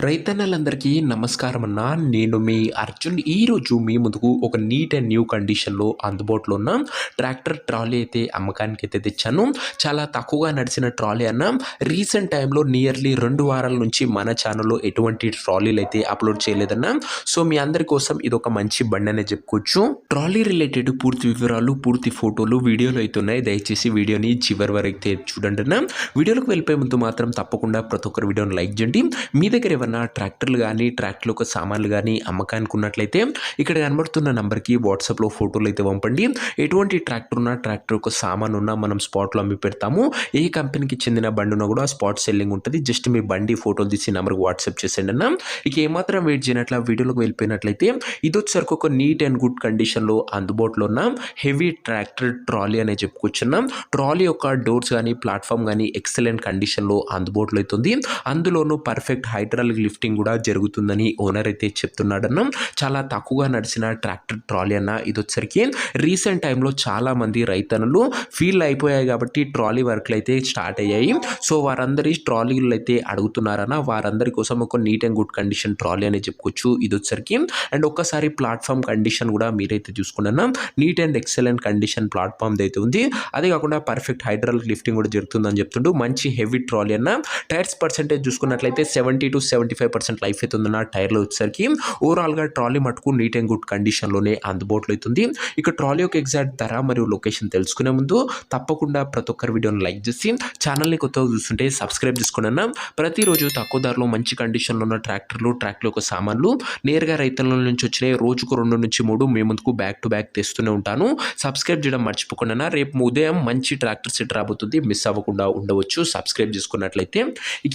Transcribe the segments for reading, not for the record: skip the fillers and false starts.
రైతన్నలందరికీ నమస్కారం అన్న. నేను మీ అర్జున్. ఈరోజు మీ ముందుకు ఒక నీట్ అండ్ న్యూ కండిషన్లో అందుబాటులో ఉన్న ట్రాక్టర్ ట్రాలీ అయితే అమ్మకానికి అయితే తెచ్చాను. చాలా తక్కువగా నడిచిన ట్రాలీ అన్న. రీసెంట్ టైంలో నియర్లీ 2 వారాల నుంచి మన ఛానల్లో ఎటువంటి ట్రాలీలు అయితే అప్లోడ్ చేయలేదన్న. సో మీ అందరి కోసం ఇది ఒక మంచి బండి అనే చెప్పుకోవచ్చు. ట్రాలీ రిలేటెడ్ పూర్తి వివరాలు, పూర్తి ఫోటోలు వీడియోలు అయితే ఉన్నాయి. దయచేసి వీడియోని చివరి వరకు అయితే చూడండి అన్న. వీడియోలోకి వెళ్ళిపోయే ముందు మాత్రం తప్పకుండా ప్రతి ఒక్కరు వీడియోని లైక్ చేయండి. మీ దగ్గర ఏమన్నా ట్రాక్టర్లు కానీ ట్రాక్టర్ యొక్క సామాన్లు కానీ అమ్మకానికి ఉన్నట్లయితే ఇక్కడ కనబడుతున్న నెంబర్కి వాట్సాప్లో ఫోటోలు అయితే పంపండి. ఎటువంటి ట్రాక్టర్ ఉన్నా, ట్రాక్టర్ యొక్క సామాన్ ఉన్నా మనం స్పాట్లో అమ్మి పెడతాము. ఏ కంపెనీకి చెందిన బండి ఉన్నా కూడా స్పాట్ సెల్లింగ్ ఉంటుంది. జస్ట్ మీ బండి ఫోటోలు తీసి నెంబర్కి వాట్సాప్ చేసేయండి అన్న. ఇక ఏమాత్రం వెయిట్ చేయనట్ల వీడియోలోకి వెళ్ళిపోయినట్లయితే ఇది వచ్చేసరికి ఒక నీట్ అండ్ గుడ్ కండిషన్లో అందుబాటులో ఉన్న హెవీ ట్రాక్టర్ ట్రాలీ అనే చెప్పుకొచ్చున్నాం. ట్రాలీ యొక్క డోర్స్ కానీ ప్లాట్ఫామ్ కానీ ఎక్సలెంట్ కండిషన్లో అందుబాటులో అవుతుంది. అందులోనూ పర్ఫెక్ట్ హైడ్రాలిక్ లిఫ్టింగ్ కూడా జరుగుతుందని ఓనర్ అయితే చెప్తున్నాడన్న. చాలా తక్కువగా నడిచిన ట్రాక్టర్ ట్రాలీ అన్న. ఇది వచ్చరికి రీసెంట్ టైంలో చాలా మంది రైతన్నులు ఫీల్ అయిపోయాయి కాబట్టి ట్రాలీ వర్క్లు అయితే స్టార్ట్ అయ్యాయి. సో వారందరి ట్రాలీలు అయితే అడుగుతున్నారన్న. వారందరి కోసం ఒక neat and good condition trolley అని చెప్పుకోవచ్చు ఇది వచ్చరికి. అండ్ ఒక్కసారి ప్లాట్ఫామ్ కండిషన్ కూడా మీరైతే చూసుకున్నా neat and excellent condition platform అయితే ఉంది. అదే కాకుండా పర్ఫెక్ట్ హైడ్రాలిక్ లిఫ్టింగ్ కూడా జరుగుతుందని చెప్తుంటూ మంచి హెవీ ట్రాలీ అన్న. టైర్స్ పర్సెంటేజ్ చూసుకున్నట్లయితే 70 to 75% లైఫ్ అయితే ఉందన్న. టైర్లో వచ్చేసరికి ఓవరాల్గా ట్రాలీ మటుకు నీట్ అండ్ గుడ్ కండిషన్లోనే అందుబాటులో అవుతుంది. ఇక ట్రాలీ యొక్క ఎగ్జాక్ట్ ధర మరియు లొకేషన్ తెలుసుకునే ముందు తప్పకుండా ప్రతి ఒక్కరి వీడియోని లైక్ చేసి ఛానల్ని కొత్తగా చూస్తుంటే సబ్స్క్రైబ్ చేసుకున్నా. ప్రతిరోజు తక్కువ ధరలో మంచి కండిషన్లో ఉన్న ట్రాక్టర్లు, ట్రాక్టర్ యొక్క సామాన్లు నేరుగా రైతుల నుంచి వచ్చినాయి. రోజుకు 2 నుంచి 3 మీ ముందుకు బ్యాక్ టు బ్యాక్ తెస్తూనే ఉంటాను. సబ్స్క్రైబ్ చేయడం మర్చిపోకుండా. రేపు ఉదయం మంచి ట్రాక్టర్ సెట్ రాబోతుంది, మిస్ అవ్వకుండా ఉండవచ్చు సబ్స్క్రైబ్ చేసుకున్నట్లయితే.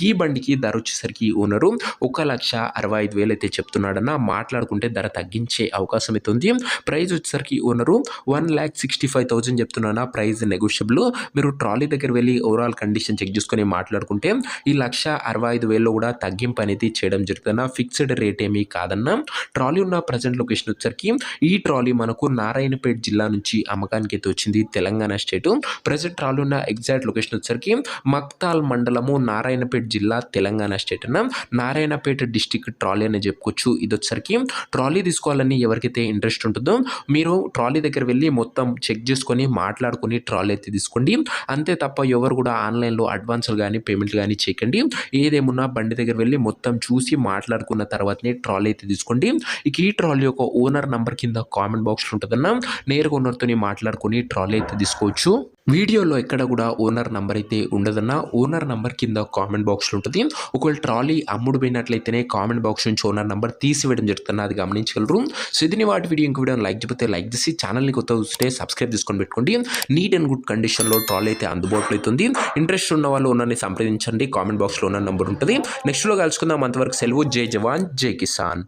ఈ బండికి ధర వచ్చేసరికి ఓనరు 1,65,000 అయితే చెప్తున్నాడన్న. మాట్లాడుకుంటే ధర తగ్గించే అవకాశం అయితే ఉంది. ప్రైస్ వచ్చేసరికి ఓనరు 1,65,000 చెప్తున్నాను. Price negotiable. మీరు ట్రాలీ దగ్గర వెళ్ళి ఓవరాల్ కండిషన్ చెక్ చేసుకొని మాట్లాడుకుంటే ఈ 1,65,000లో కూడా తగ్గింపు అనేది చేయడం జరుగుతుందన్న. ఫిక్స్డ్ రేట్ ఏమీ కాదన్న. ట్రాలీ ఉన్న ప్రజెంట్ లొకేషన్ వచ్చేసరికి ఈ ట్రాలీ మనకు నారాయణపేట జిల్లా నుంచి అమ్మకానికి అయితే వచ్చింది, తెలంగాణ స్టేట్. ప్రజెంట్ ట్రాలీ ఉన్న ఎగ్జాక్ట్ లొకేషన్ వచ్చేసరికి మక్తాల్ మండలము, నారాయణపేట జిల్లా, తెలంగాణ స్టేట్ అన్న. నారాయణపేట డిస్టిక్ ట్రాలీ అని చెప్పుకోవచ్చు ఇది వచ్చరికి. ట్రాలీ తీసుకోవాలని ఎవరికైతే ఇంట్రెస్ట్ ఉంటుందో మీరు ట్రాలీ దగ్గర వెళ్ళి మొత్తం చెక్ చేసుకొని మాట్లాడుకొని ట్రాలీ అయితే తీసుకోండి. అంతే తప్ప ఎవరు కూడా ఆన్లైన్లో అడ్వాన్సులు కానీ పేమెంట్లు కానీ చేయకండి. ఏదేమున్నా బండి దగ్గర వెళ్ళి మొత్తం చూసి మాట్లాడుకున్న తర్వాతనే ట్రాలీ అయితే తీసుకోండి. ఇక ఈ ట్రాలీ యొక్క ఓనర్ నంబర్ కింద కామెంట్ బాక్స్లో ఉంటుందన్న. నేరుగా ఓనర్తో మాట్లాడుకొని ట్రాలీ అయితే తీసుకోవచ్చు. వీడియోలో ఎక్కడ కూడా ఓనర్ నంబర్ అయితే ఉండదన్న. ఓనర్ నంబర్ కింద కామెంట్ బాక్స్లో ఉంటుంది. ఒకవేళ ట్రాలీ అమ్ముడు పోయినట్లయితేనే కామెంట్ బాక్స్ నుంచి ఓనర్ నంబర్ తీసివేయడం జరుగుతుంది, అది గమనించగలరు. సో ఇది వాటి వీడియో. ఇంక వీడియో లైక్ చేయకపోతే లైక్ చేసి ఛానల్ని కొత్త చూస్తే సబ్స్క్రైబ్ చేసుకొని పెట్టుకోండి. నీట్ అండ్ గుడ్ కండిషన్లో ట్రాలీ అయితే అందుబాటులో అవుతుంది. ఇంట్రెస్ట్ ఉన్న వాళ్ళు ఓనర్ని సంప్రదించండి. కామెంట్ బాక్స్లో ఓనర్ నంబర్ ఉంటుంది. నెక్స్ట్లో కలుసుకుందాం. అంతవరకు సెలవు. జై జవాన్ జై కిసాన్.